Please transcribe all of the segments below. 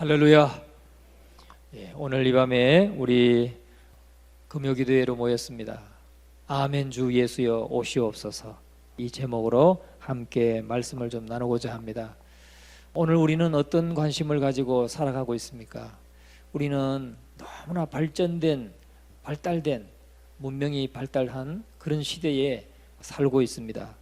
할렐루야. 오늘 이 밤에 우리 금요기도회로 모였습니다. 아멘 주 예수여 오시옵소서, 이 제목으로 함께 말씀을 좀 나누고자 합니다. 오늘 우리는 어떤 관심을 가지고 살아가고 있습니까? 우리는 너무나 발달된 문명이 발달한 그런 시대에 살고 있습니다.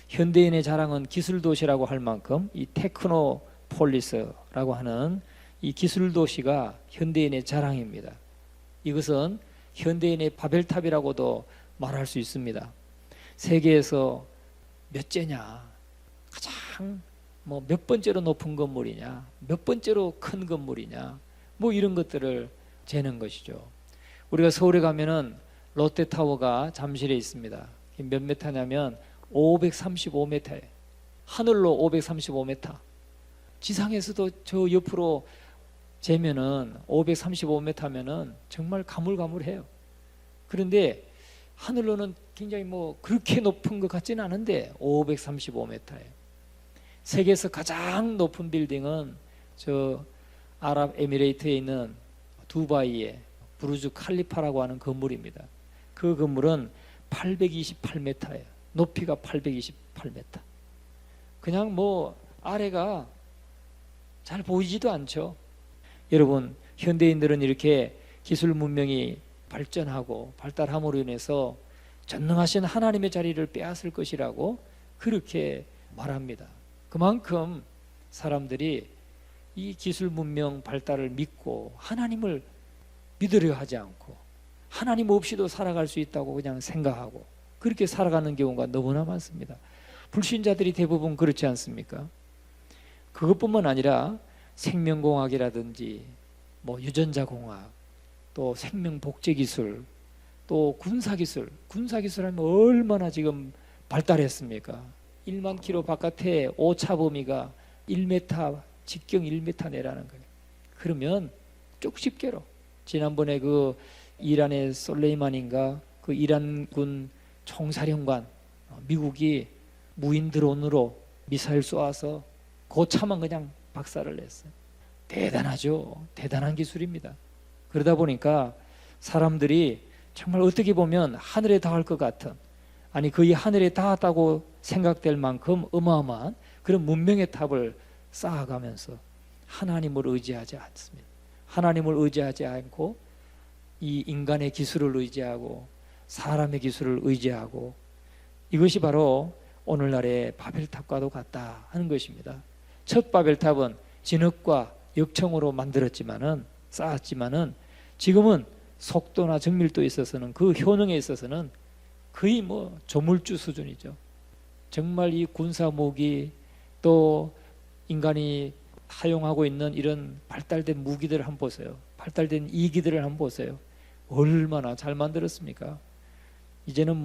현대인의 자랑은 기술도시라고 할 만큼 이 테크노폴리스라고 하는 이 기술도시가 현대인의 자랑입니다. 이것은 현대인의 바벨탑이라고도 말할 수 있습니다. 세계에서 몇째냐, 가장 몇 번째로 높은 건물이냐, 몇 번째로 큰 건물이냐, 이런 것들을 재는 것이죠. 우리가 서울에 가면은 롯데타워가 잠실에 있습니다. 몇 메타냐면 535m예요. 하늘로 535m. 지상에서도 저 옆으로 재면은 535m면은 정말 가물가물해요. 그런데 하늘로는 굉장히 그렇게 높은 것 같지는 않은데 535m예요. 세계에서 가장 높은 빌딩은 저 아랍에미레이트에 있는 두바이의 부르주 칼리파라고 하는 건물입니다. 그 건물은 828m예요. 높이가 828m. 그냥 아래가 잘 보이지도 않죠. 여러분, 현대인들은 이렇게 기술 문명이 발전하고 발달함으로 인해서 전능하신 하나님의 자리를 빼앗을 것이라고 그렇게 말합니다. 그만큼 사람들이 이 기술 문명 발달을 믿고 하나님을 믿으려 하지 않고 하나님 없이도 살아갈 수 있다고 그냥 생각하고 그렇게 살아가는 경우가 너무나 많습니다. 불신자들이 대부분 그렇지 않습니까? 그것뿐만 아니라 생명공학이라든지 유전자공학, 또 생명복제기술, 또 군사기술 하면 얼마나 지금 발달했습니까? 1만 킬로 바깥에 오차 범위가 1m, 직경 1m 내라는 거예요. 그러면 쪽집게로 지난번에 그 이란의 솔레이마니인가 그 이란군 총사령관, 미국이 무인 드론으로 미사일 쏘아서 고차만 그냥 박살을 냈어요. 대단하죠. 대단한 기술입니다. 그러다 보니까 사람들이 정말 어떻게 보면 하늘에 닿을 것 같은, 아니 거의 하늘에 닿았다고 생각될 만큼 어마어마한 그런 문명의 탑을 쌓아가면서 하나님을 의지하지 않습니다. 하나님을 의지하지 않고 이 인간의 기술을 의지하고 사람의 기술을 의지하고, 이것이 바로 오늘날의 바벨탑과도 같다 하는 것입니다. 첫 바벨탑은 진흙과 역청으로 쌓았지만은 지금은 속도나 정밀도에 있어서는, 그 효능에 있어서는 거의 조물주 수준이죠. 정말 이 군사무기, 또 인간이 사용하고 있는 이런 발달된 무기들을 한번 보세요. 발달된 이기들을 한번 보세요. 얼마나 잘 만들었습니까? 이제는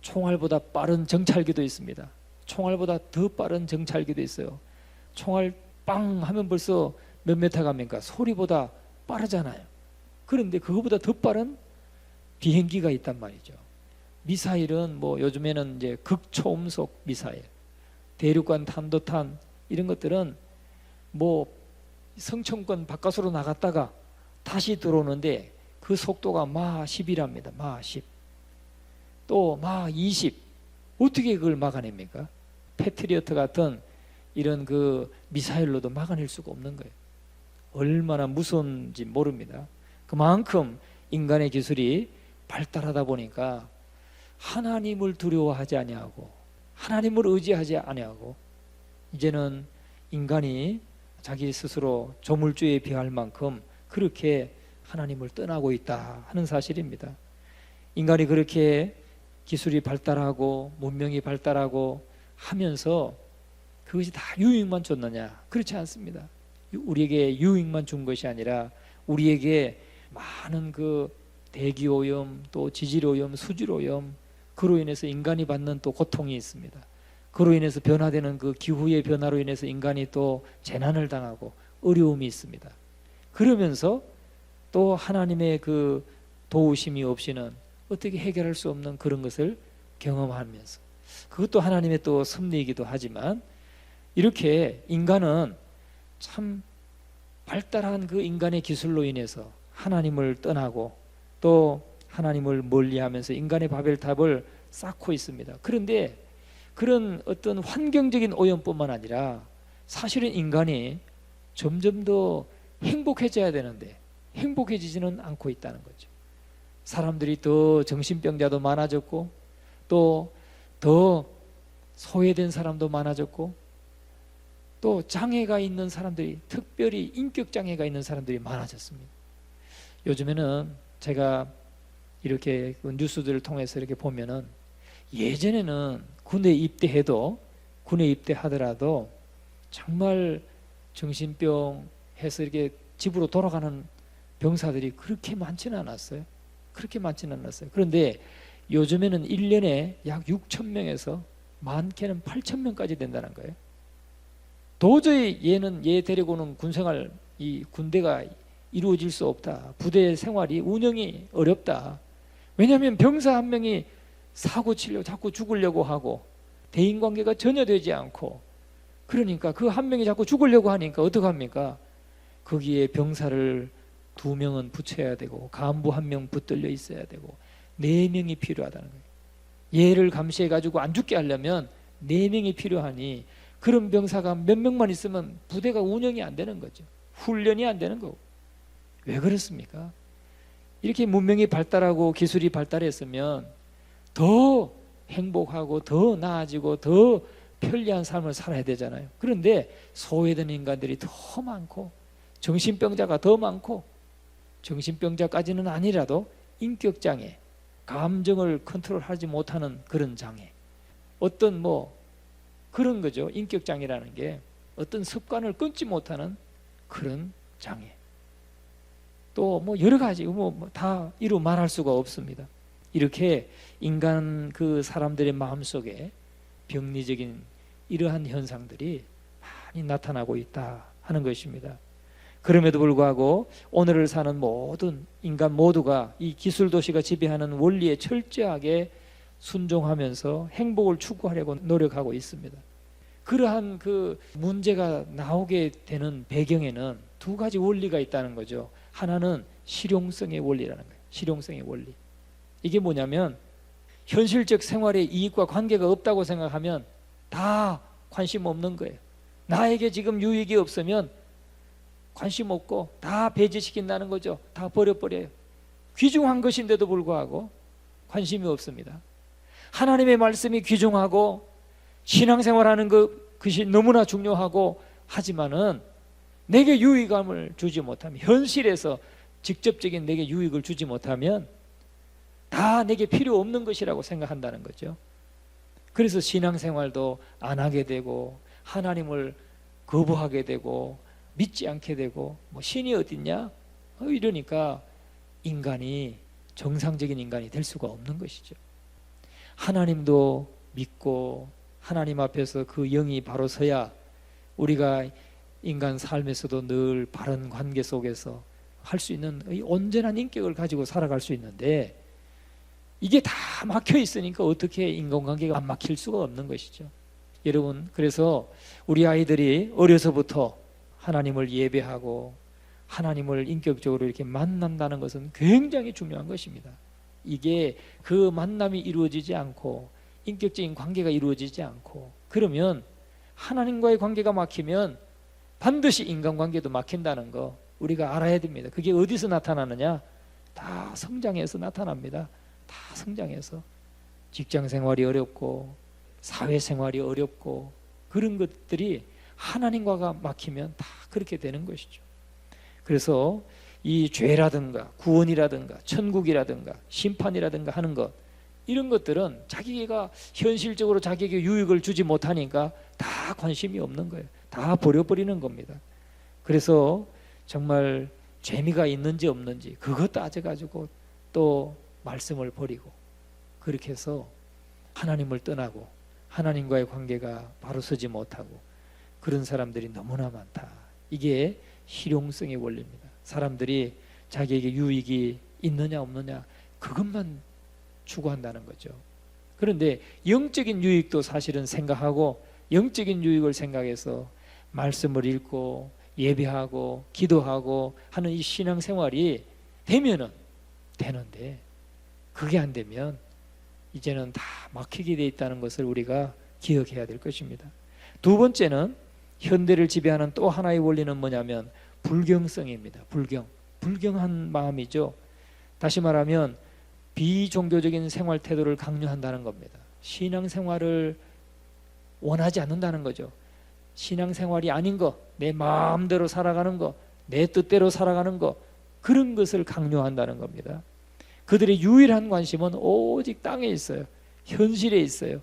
총알보다 빠른 정찰기도 있습니다. 총알보다 더 빠른 정찰기도 있어요. 총알 빵 하면 벌써 몇 메타 갑니까? 소리보다 빠르잖아요. 그런데 그거보다 더 빠른 비행기가 있단 말이죠. 미사일은 요즘에는 이제 극초음속 미사일, 대륙간 탄도탄 이런 것들은 성층권 바깥으로 나갔다가 다시 들어오는데 그 속도가 마 10이랍니다. 마 10. 또 마 20. 어떻게 그걸 막아냅니까? 패트리어트 같은 이런 그 미사일로도 막아낼 수가 없는 거예요. 얼마나 무서운지 모릅니다. 그만큼 인간의 기술이 발달하다 보니까 하나님을 두려워하지 아니하고 하나님을 의지하지 아니하고 이제는 인간이 자기 스스로 조물주에 비할 만큼 그렇게 하나님을 떠나고 있다 하는 사실입니다. 인간이 그렇게 기술이 발달하고 문명이 발달하고 하면서 그것이 다 유익만 줬느냐? 그렇지 않습니다. 우리에게 유익만 준 것이 아니라 우리에게 많은 그 대기오염, 또 지질오염, 수질오염, 그로 인해서 인간이 받는 또 고통이 있습니다. 그로 인해서 변화되는 그 기후의 변화로 인해서 인간이 또 재난을 당하고 어려움이 있습니다. 그러면서 또 하나님의 그 도우심이 없이는 어떻게 해결할 수 없는 그런 것을 경험하면서, 그것도 하나님의 또 섭리이기도 하지만, 이렇게 인간은 참 발달한 그 인간의 기술로 인해서 하나님을 떠나고 또 하나님을 멀리하면서 인간의 바벨탑을 쌓고 있습니다. 그런데 그런 어떤 환경적인 오염뿐만 아니라 사실은 인간이 점점 더 행복해져야 되는데 행복해지지는 않고 있다는 거죠. 사람들이 더 정신병자도 많아졌고 또 더 소외된 사람도 많아졌고 또 장애가 있는 사람들이, 특별히 인격 장애가 있는 사람들이 많아졌습니다. 요즘에는 제가 이렇게 뉴스들을 통해서 이렇게 보면은 예전에는 군에 입대하더라도 정말 정신병 해서 이렇게 집으로 돌아가는 병사들이 그렇게 많지는 않았어요. 그런데 요즘에는 1년에 약 6천 명에서 많게는 8천 명까지 된다는 거예요. 도저히 얘 데리고 오는 군생활, 이 군대가 이루어질 수 없다. 부대 생활이 운영이 어렵다. 왜냐하면 병사 한 명이 사고 치려고 자꾸 죽으려고 하고 대인관계가 전혀 되지 않고, 그러니까 그 한 명이 자꾸 죽으려고 하니까 어떡합니까? 거기에 병사를 2명은 붙여야 되고 간부 1명 붙들려 있어야 되고 4명이 필요하다는 거예요. 얘를 감시해 가지고 안 죽게 하려면 4명이 필요하니 그런 병사가 몇 명만 있으면 부대가 운영이 안 되는 거죠. 훈련이 안 되는 거고. 왜 그렇습니까? 이렇게 문명이 발달하고 기술이 발달했으면 더 행복하고 더 나아지고 더 편리한 삶을 살아야 되잖아요. 그런데 소외된 인간들이 더 많고 정신병자가 더 많고, 정신병자까지는 아니라도 인격장애, 감정을 컨트롤하지 못하는 그런 장애, 어떤 그런 거죠. 인격장애라는 게 어떤 습관을 끊지 못하는 그런 장애. 또 여러 가지 다 이루 말할 수가 없습니다. 이렇게 인간 그 사람들의 마음속에 병리적인 이러한 현상들이 많이 나타나고 있다 하는 것입니다. 그럼에도 불구하고 오늘을 사는 모든 인간 모두가 이 기술도시가 지배하는 원리에 철저하게 순종하면서 행복을 추구하려고 노력하고 있습니다. 그러한 그 문제가 나오게 되는 배경에는 2가지 원리가 있다는 거죠. 하나는 실용성의 원리라는 거예요. 실용성의 원리. 이게 뭐냐면 현실적 생활의 이익과 관계가 없다고 생각하면 다 관심 없는 거예요. 나에게 지금 유익이 없으면 관심 없고 다 배제시킨다는 거죠. 다 버려버려요. 귀중한 것인데도 불구하고 관심이 없습니다. 하나님의 말씀이 귀중하고 신앙생활하는 것이 너무나 중요하고 하지만은 내게 유익감을 주지 못하면, 현실에서 직접적인 내게 유익을 주지 못하면 다 내게 필요 없는 것이라고 생각한다는 거죠. 그래서 신앙생활도 안 하게 되고 하나님을 거부하게 되고 믿지 않게 되고 신이 어딨냐? 이러니까 인간이 정상적인 인간이 될 수가 없는 것이죠. 하나님도 믿고 하나님 앞에서 그 영이 바로 서야 우리가 인간 삶에서도 늘 바른 관계 속에서 할 수 있는 온전한 인격을 가지고 살아갈 수 있는데, 이게 다 막혀 있으니까 어떻게 인간관계가 안 막힐 수가 없는 것이죠. 여러분, 그래서 우리 아이들이 어려서부터 하나님을 예배하고 하나님을 인격적으로 이렇게 만난다는 것은 굉장히 중요한 것입니다. 이게 그 만남이 이루어지지 않고 인격적인 관계가 이루어지지 않고 그러면 하나님과의 관계가 막히면 반드시 인간관계도 막힌다는 거 우리가 알아야 됩니다. 그게 어디서 나타나느냐? 다 성장해서 나타납니다. 다 성장해서. 직장생활이 어렵고 사회생활이 어렵고 그런 것들이 하나님과가 막히면 다 그렇게 되는 것이죠. 그래서 이 죄라든가 구원이라든가 천국이라든가 심판이라든가 하는 것, 이런 것들은 자기가 현실적으로 자기에게 유익을 주지 못하니까 다 관심이 없는 거예요. 다 버려버리는 겁니다. 그래서 정말 재미가 있는지 없는지 그것 따져가지고 또 말씀을 버리고 그렇게 해서 하나님을 떠나고 하나님과의 관계가 바로 서지 못하고 그런 사람들이 너무나 많다. 이게 실용성의 원리입니다. 사람들이 자기에게 유익이 있느냐 없느냐 그것만 추구한다는 거죠. 그런데 영적인 유익도 사실은 생각하고 영적인 유익을 생각해서 말씀을 읽고 예배하고 기도하고 하는 이 신앙생활이 되면은 되는데, 그게 안 되면 이제는 다 막히게 돼 있다는 것을 우리가 기억해야 될 것입니다. 두 번째는 현대를 지배하는 또 하나의 원리는 뭐냐면 불경성입니다. 불경한 마음이죠. 다시 말하면 비종교적인 생활 태도를 강요한다는 겁니다. 신앙생활을 원하지 않는다는 거죠. 신앙생활이 아닌 거, 내 마음대로 살아가는 거, 내 뜻대로 살아가는 거, 그런 것을 강요한다는 겁니다. 그들의 유일한 관심은 오직 땅에 있어요. 현실에 있어요.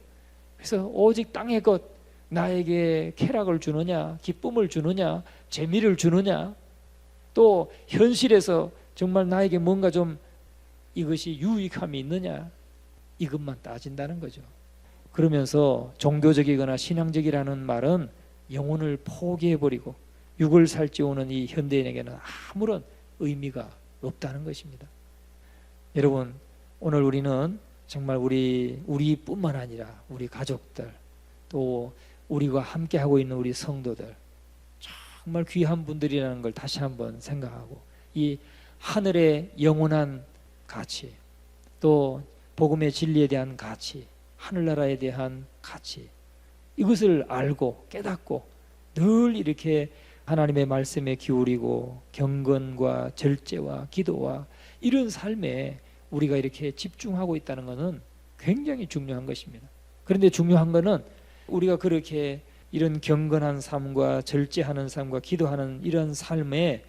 그래서 오직 땅의 것, 나에게 쾌락을 주느냐, 기쁨을 주느냐, 재미를 주느냐, 또 현실에서 정말 나에게 뭔가 좀 이것이 유익함이 있느냐, 이것만 따진다는 거죠. 그러면서 종교적이거나 신앙적이라는 말은 영혼을 포기해버리고 육을 살찌우는 이 현대인에게는 아무런 의미가 없다는 것입니다. 여러분, 오늘 우리는 정말 우리뿐만 아니라 우리 가족들, 또 우리가 함께 하고 있는 우리 성도들, 정말 귀한 분들이라는 걸 다시 한번 생각하고, 이 하늘의 영원한 가치, 또 복음의 진리에 대한 가치, 하늘나라에 대한 가치, 이것을 알고 깨닫고 늘 이렇게 하나님의 말씀에 기울이고 경건과 절제와 기도와 이런 삶에 우리가 이렇게 집중하고 있다는 것은 굉장히 중요한 것입니다. 그런데 중요한 것은 우리가 그렇게 이런 경건한 삶과 절제하는 삶과 기도하는 이런 삶에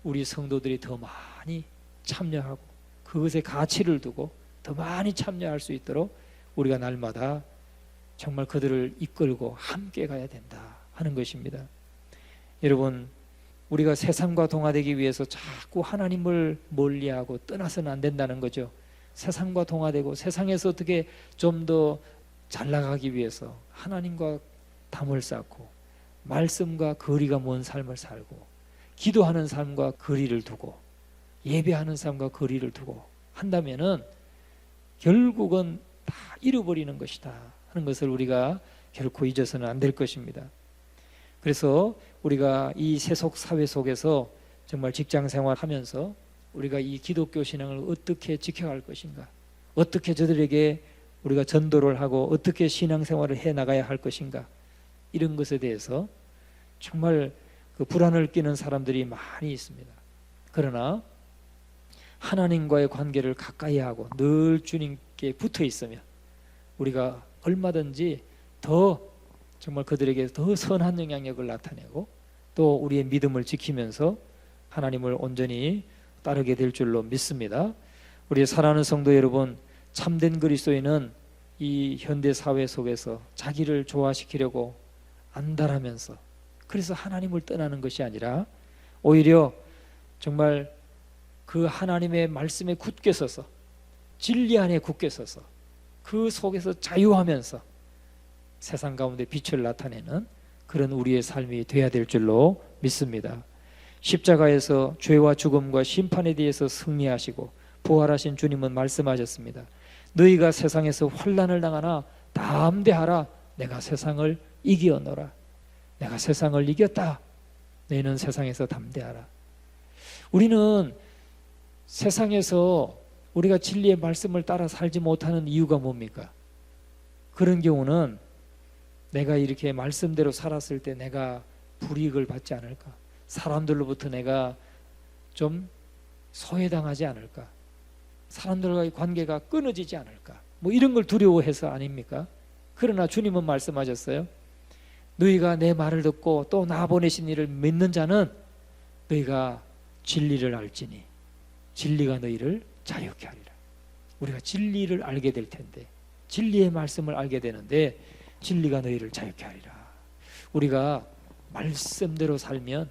우리 성도들이 더 많이 참여하고 그것에 가치를 두고 더 많이 참여할 수 있도록 우리가 날마다 정말 그들을 이끌고 함께 가야 된다 하는 것입니다. 여러분, 우리가 세상과 동화되기 위해서 자꾸 하나님을 멀리하고 떠나서는 안 된다는 거죠. 세상과 동화되고 세상에서 어떻게 좀 더 잘 나가기 위해서 하나님과 담을 쌓고 말씀과 거리가 먼 삶을 살고 기도하는 삶과 거리를 두고 예배하는 삶과 거리를 두고 한다면은 결국은 다 잃어버리는 것이다 하는 것을 우리가 결코 잊어서는 안 될 것입니다. 그래서 우리가 이 세속 사회 속에서 정말 직장 생활하면서 우리가 이 기독교 신앙을 어떻게 지켜갈 것인가, 어떻게 저들에게 우리가 전도를 하고 어떻게 신앙생활을 해나가야 할 것인가, 이런 것에 대해서 정말 그 불안을 끼는 사람들이 많이 있습니다. 그러나 하나님과의 관계를 가까이 하고 늘 주님께 붙어 있으면 우리가 얼마든지 더 정말 그들에게 더 선한 영향력을 나타내고 또 우리의 믿음을 지키면서 하나님을 온전히 따르게 될 줄로 믿습니다. 우리 사랑하는 성도 여러분, 참된 그리스도인은 이 현대 사회 속에서 자기를 조화시키려고 안달하면서 그래서 하나님을 떠나는 것이 아니라 오히려 정말 그 하나님의 말씀에 굳게 서서 진리 안에 굳게 서서 그 속에서 자유하면서 세상 가운데 빛을 나타내는 그런 우리의 삶이 돼야 될 줄로 믿습니다. 십자가에서 죄와 죽음과 심판에 대해서 승리하시고 부활하신 주님은 말씀하셨습니다. 너희가 세상에서 환난을 당하나 담대하라, 내가 세상을 이기었노라. 내가 세상을 이겼다. 너희는 세상에서 담대하라. 우리는 세상에서 우리가 진리의 말씀을 따라 살지 못하는 이유가 뭡니까? 그런 경우는 내가 이렇게 말씀대로 살았을 때 내가 불이익을 받지 않을까? 사람들로부터 내가 좀 소외당하지 않을까? 사람들과의 관계가 끊어지지 않을까? 뭐 이런 걸 두려워해서 아닙니까? 그러나 주님은 말씀하셨어요. 너희가 내 말을 듣고 또 나 보내신 이를 믿는 자는 너희가 진리를 알지니 진리가 너희를 자유케 하리라. 우리가 진리를 알게 될 텐데, 진리의 말씀을 알게 되는데 진리가 너희를 자유케 하리라. 우리가 말씀대로 살면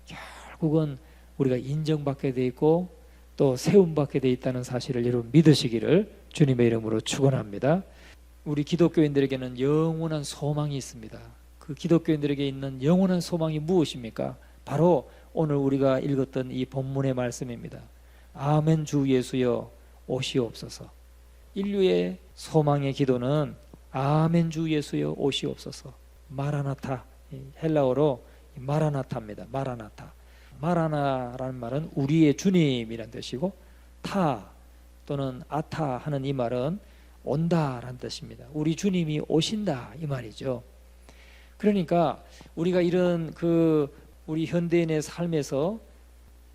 결국은 우리가 인정받게 돼 있고 또 세움받게 돼 있다는 사실을 여러분 믿으시기를 주님의 이름으로 축원합니다. 우리 기독교인들에게는 영원한 소망이 있습니다. 그 기독교인들에게 있는 영원한 소망이 무엇입니까? 바로 오늘 우리가 읽었던 이 본문의 말씀입니다. 아멘 주 예수여 오시옵소서. 인류의 소망의 기도는 아멘 주 예수여 오시옵소서. 마라나타, 헬라어로 마라나타입니다. 마라나타. 마라나라는 말은 우리의 주님이란 뜻이고, 타 또는 아타 하는 이 말은 온다라는 뜻입니다. 우리 주님이 오신다 이 말이죠. 그러니까 우리가 이런 우리 현대인의 삶에서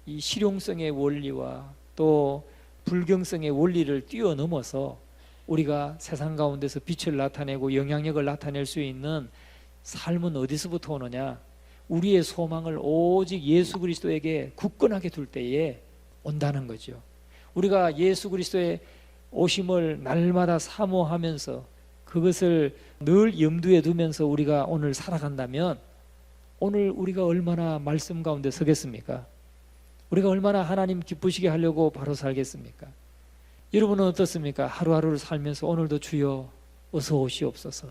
이 실용성의 원리와 또 불경성의 원리를 뛰어넘어서 우리가 세상 가운데서 빛을 나타내고 영향력을 나타낼 수 있는 삶은 어디서부터 오느냐? 우리의 소망을 오직 예수 그리스도에게 굳건하게 둘 때에 온다는 거죠. 우리가 예수 그리스도의 오심을 날마다 사모하면서 그것을 늘 염두에 두면서 우리가 오늘 살아간다면 오늘 우리가 얼마나 말씀 가운데 서겠습니까? 우리가 얼마나 하나님 기쁘시게 하려고 바로 살겠습니까? 여러분은 어떻습니까? 하루하루를 살면서 오늘도 주여 어서 오시옵소서,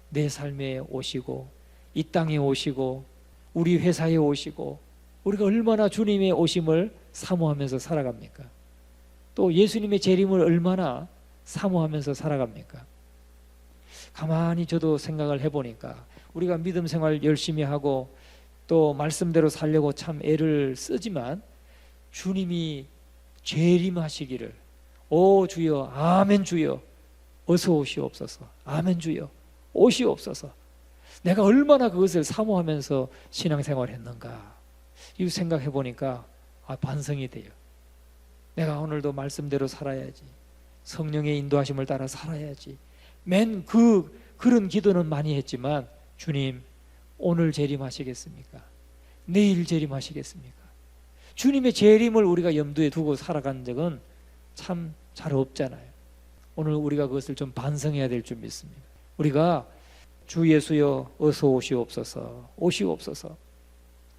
내 삶에 오시고 이 땅에 오시고 우리 회사에 오시고, 우리가 얼마나 주님의 오심을 사모하면서 살아갑니까? 또 예수님의 재림을 얼마나 사모하면서 살아갑니까? 가만히 저도 생각을 해보니까 우리가 믿음 생활 열심히 하고 또 말씀대로 살려고 참 애를 쓰지만 주님이 재림하시기를 오 주여 아멘 주여 어서 오시옵소서, 아멘 주여 오시옵소서, 내가 얼마나 그것을 사모하면서 신앙생활을 했는가, 이 생각해 보니까 반성이 돼요. 내가 오늘도 말씀대로 살아야지, 성령의 인도하심을 따라 살아야지. 그런 기도는 많이 했지만 주님 오늘 재림하시겠습니까? 내일 재림하시겠습니까? 주님의 재림을 우리가 염두에 두고 살아간 적은 참 잘 없잖아요. 오늘 우리가 그것을 좀 반성해야 될 줄 믿습니다. 우리가 주 예수여 어서 오시옵소서, 오시옵소서,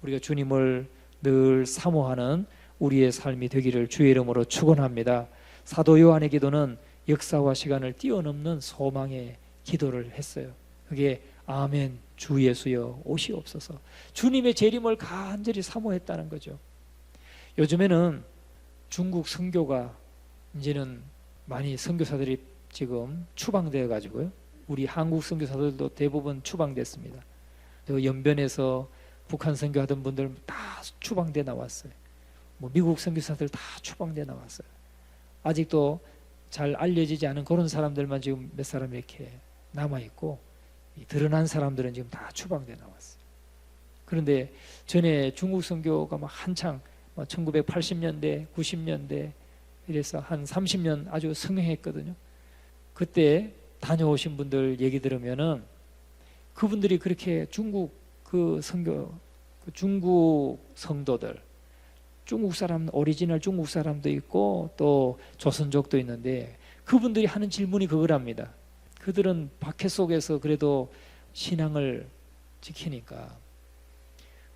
우리가 주님을 늘 사모하는 우리의 삶이 되기를 주의 이름으로 축원합니다. 사도 요한의 기도는 역사와 시간을 뛰어넘는 소망의 기도를 했어요. 그게 아멘 주 예수여 오시옵소서, 주님의 재림을 간절히 사모했다는 거죠. 요즘에는 중국 선교가 이제는 많이 선교사들이 지금 추방되어 가지고요, 우리 한국 선교사들도 대부분 추방됐습니다. 연변에서 북한 선교하던 분들 다 추방돼 나왔어요. 미국 선교사들 다 추방돼 나왔어요. 아직도 잘 알려지지 않은 그런 사람들만 지금 몇 사람 이렇게 남아있고, 드러난 사람들은 지금 다 추방돼 나왔어요. 그런데 전에 중국 선교가 막 한창 1980년대 90년대 이래서 한 30년 아주 성행했거든요. 그때 다녀오신 분들 얘기 들으면은 그분들이 그렇게 중국 중국 성도들, 중국 사람, 오리지널 중국 사람도 있고 또 조선족도 있는데 그분들이 하는 질문이 그거랍니다. 그들은 박해 속에서 그래도 신앙을 지키니까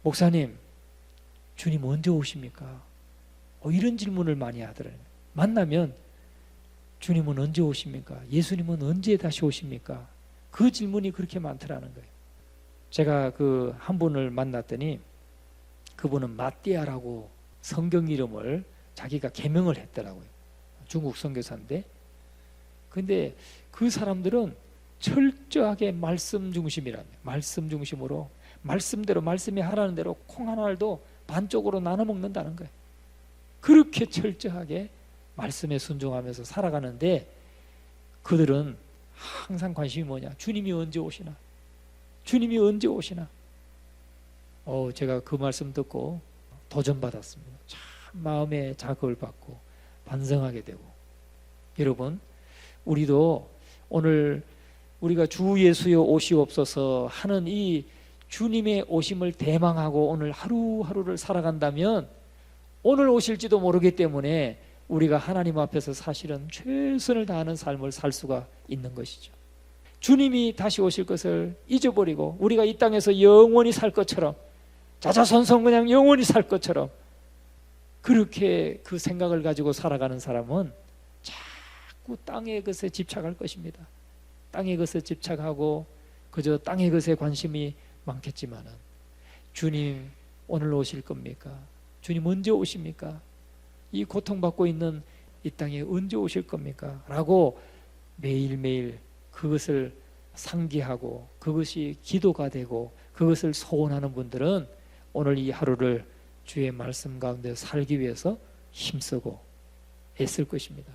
목사님 주님 언제 오십니까? 이런 질문을 많이 하더라고요. 만나면 주님은 언제 오십니까? 예수님은 언제 다시 오십니까? 그 질문이 그렇게 많더라는 거예요. 제가 한 분을 만났더니 그분은 마띠아라고 성경 이름을 자기가 개명을 했더라고요. 중국 선교사인데, 근데 그 사람들은 철저하게 말씀 중심이라며, 말씀 중심으로 말씀대로, 말씀이 하라는 대로 콩 하나도 반쪽으로 나눠 먹는다는 거예요. 그렇게 철저하게 말씀에 순종하면서 살아가는데 그들은 항상 관심이 뭐냐? 주님이 언제 오시나? 주님이 언제 오시나? 제가 그 말씀 듣고 도전받았습니다. 참 마음에 자극을 받고 반성하게 되고. 여러분, 우리도 오늘 우리가 주 예수여 오시옵소서 하는 이 주님의 오심을 대망하고 오늘 하루하루를 살아간다면 오늘 오실지도 모르기 때문에 우리가 하나님 앞에서 사실은 최선을 다하는 삶을 살 수가 있는 것이죠. 주님이 다시 오실 것을 잊어버리고 우리가 이 땅에서 영원히 살 것처럼, 자자손손 그냥 영원히 살 것처럼 그렇게 그 생각을 가지고 살아가는 사람은 자꾸 땅의 것에 집착할 것입니다. 땅의 것에 집착하고 그저 땅의 것에 관심이 많겠지만은 주님 오늘 오실 겁니까? 주님 언제 오십니까? 이 고통받고 있는 이 땅에 언제 오실 겁니까? 라고 매일매일 그것을 상기하고 그것이 기도가 되고 그것을 소원하는 분들은 오늘 이 하루를 주의 말씀 가운데 살기 위해서 힘쓰고 애쓸 것입니다.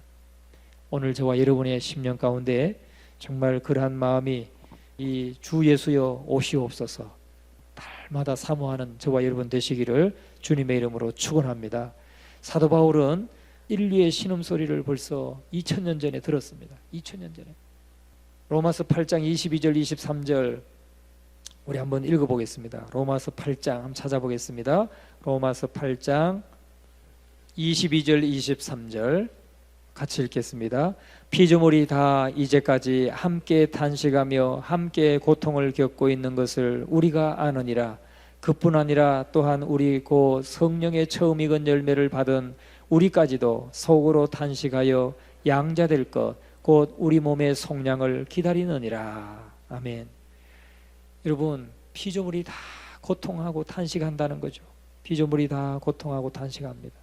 오늘 저와 여러분의 심령 가운데 정말 그러한 마음이 이 주 예수여 오시옵소서 날마다 사모하는 저와 여러분 되시기를 주님의 이름으로 축원합니다. 사도 바울은 인류의 신음소리를 벌써 2000년 전에 들었습니다. 2000년 전에. 로마서 8장 22절 23절 우리 한번 읽어보겠습니다. 로마서 8장 한번 찾아보겠습니다. 로마서 8장 22절 23절 같이 읽겠습니다. 피조물이 다 이제까지 함께 탄식하며 함께 고통을 겪고 있는 것을 우리가 아느니라. 그뿐 아니라 또한 우리 곧 성령의 처음 익은 열매를 받은 우리까지도 속으로 탄식하여 양자될 것 곧 우리 몸의 속량을 기다리느니라. 아멘. 여러분, 피조물이 다 고통하고 탄식한다는 거죠. 피조물이 다 고통하고 탄식합니다.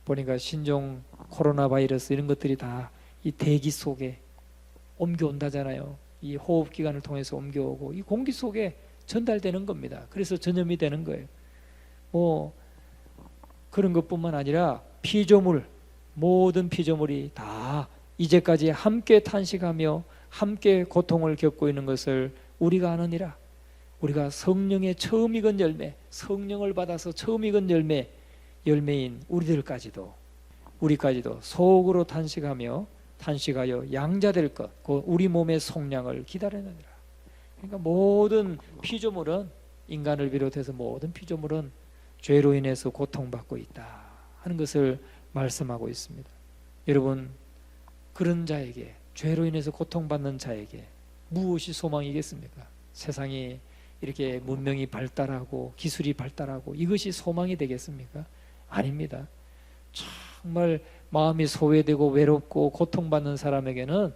보니까 신종 코로나 바이러스 이런 것들이 다 이 대기 속에 옮겨온다잖아요. 이 호흡기관을 통해서 옮겨오고 이 공기 속에 전달되는 겁니다. 그래서 전염이 되는 거예요. 뭐 그런 것뿐만 아니라 피조물, 모든 피조물이 다 이제까지 함께 탄식하며 함께 고통을 겪고 있는 것을 우리가 아느니라. 우리가 성령의 처음 익은 열매, 성령을 받아서 처음 익은 열매인 우리까지도 속으로 탄식하여 양자될 것, 곧 우리 몸의 속량을 기다리느니라. 그러니까 모든 피조물은, 인간을 비롯해서 모든 피조물은 죄로 인해서 고통받고 있다 하는 것을 말씀하고 있습니다. 여러분, 그런 자에게, 죄로 인해서 고통받는 자에게 무엇이 소망이겠습니까? 세상이 이렇게 문명이 발달하고 기술이 발달하고 이것이 소망이 되겠습니까? 아닙니다. 정말 마음이 소외되고 외롭고 고통받는 사람에게는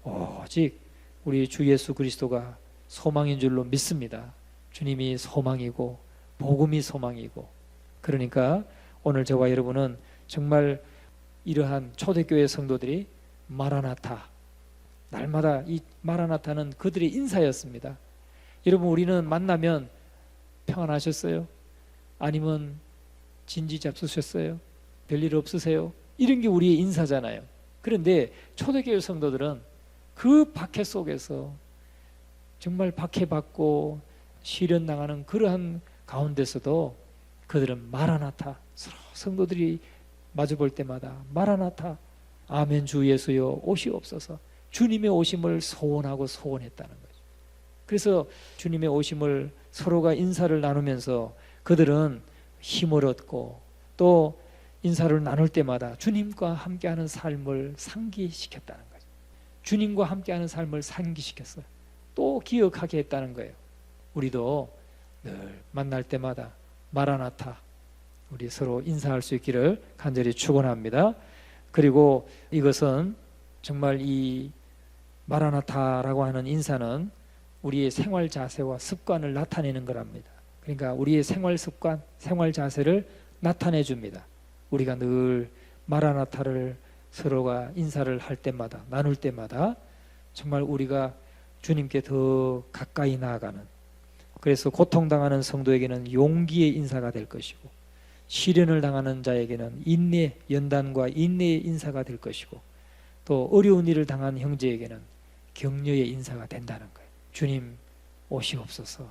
오직 우리 주 예수 그리스도가 소망인 줄로 믿습니다. 주님이 소망이고 복음이 소망이고, 그러니까 오늘 저와 여러분은 정말 이러한 초대교회 성도들이 마라나타, 날마다 이 마라나타는 그들의 인사였습니다. 여러분, 우리는 만나면 평안하셨어요? 아니면 진지 잡수셨어요? 별일 없으세요? 이런 게 우리의 인사잖아요. 그런데 초대교회 성도들은 그 박해 속에서 정말 박해받고 시련당하는 그러한 가운데서도 그들은 마라나타, 서로 성도들이 마주볼 때마다 마라나타, 아멘 주 예수여 오시옵소서, 주님의 오심을 소원하고 소원했다는 거죠. 그래서 주님의 오심을 서로가 인사를 나누면서 그들은 힘을 얻고 또 인사를 나눌 때마다 주님과 함께하는 삶을 상기시켰다는 거죠. 주님과 함께하는 삶을 상기시켰어요. 또 기억하게 했다는 거예요. 우리도 늘 만날 때마다 마라나타, 우리 서로 인사할 수 있기를 간절히 축원합니다. 그리고 이것은 정말 이 마라나타라고 하는 인사는 우리의 생활 자세와 습관을 나타내는 거랍니다. 그러니까 우리의 생활 습관, 생활 자세를 나타내 줍니다. 우리가 늘 마라나타를 서로가 인사를 할 때마다, 나눌 때마다 정말 우리가 주님께 더 가까이 나아가는, 그래서 고통당하는 성도에게는 용기의 인사가 될 것이고, 시련을 당하는 자에게는 인내, 연단과 인내의 인사가 될 것이고, 또 어려운 일을 당한 형제에게는 격려의 인사가 된다는 거예요. 주님 오시옵소서,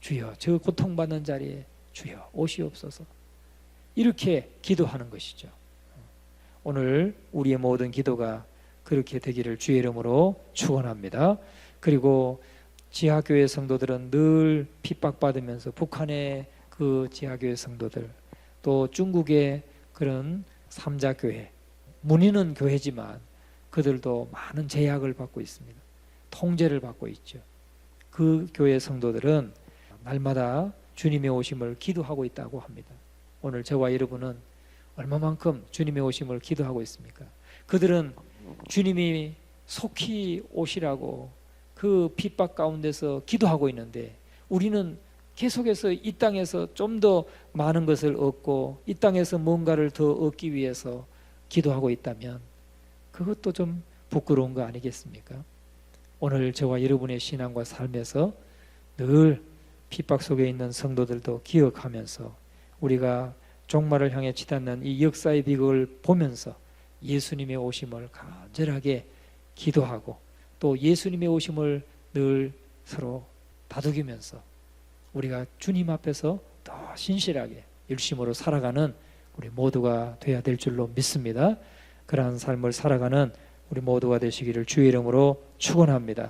주여 저 고통받는 자리에 주여 오시옵소서, 이렇게 기도하는 것이죠. 오늘 우리의 모든 기도가 그렇게 되기를 주의 이름으로 축원합니다. 그리고 지하교회 성도들은 늘 핍박받으면서, 북한의 그 지하교회 성도들, 또 중국의 그런 삼자교회, 문의는 교회지만 그들도 많은 제약을 받고 있습니다. 통제를 받고 있죠. 그 교회 성도들은 날마다 주님의 오심을 기도하고 있다고 합니다. 오늘 저와 여러분은 얼마만큼 주님의 오심을 기도하고 있습니까? 그들은 주님이 속히 오시라고 그 핍박 가운데서 기도하고 있는데, 우리는 계속해서 이 땅에서 좀 더 많은 것을 얻고 이 땅에서 뭔가를 더 얻기 위해서 기도하고 있다면 그것도 좀 부끄러운 거 아니겠습니까? 오늘 저와 여러분의 신앙과 삶에서 늘 핍박 속에 있는 성도들도 기억하면서 우리가 종말을 향해 치닫는 이 역사의 비극을 보면서 예수님의 오심을 간절하게 기도하고 또 예수님의 오심을 늘 서로 다독이면서 우리가 주님 앞에서 더 신실하게 열심으로 살아가는 우리 모두가 되어야 될 줄로 믿습니다. 그러한 삶을 살아가는 우리 모두가 되시기를 주의 이름으로 축원합니다.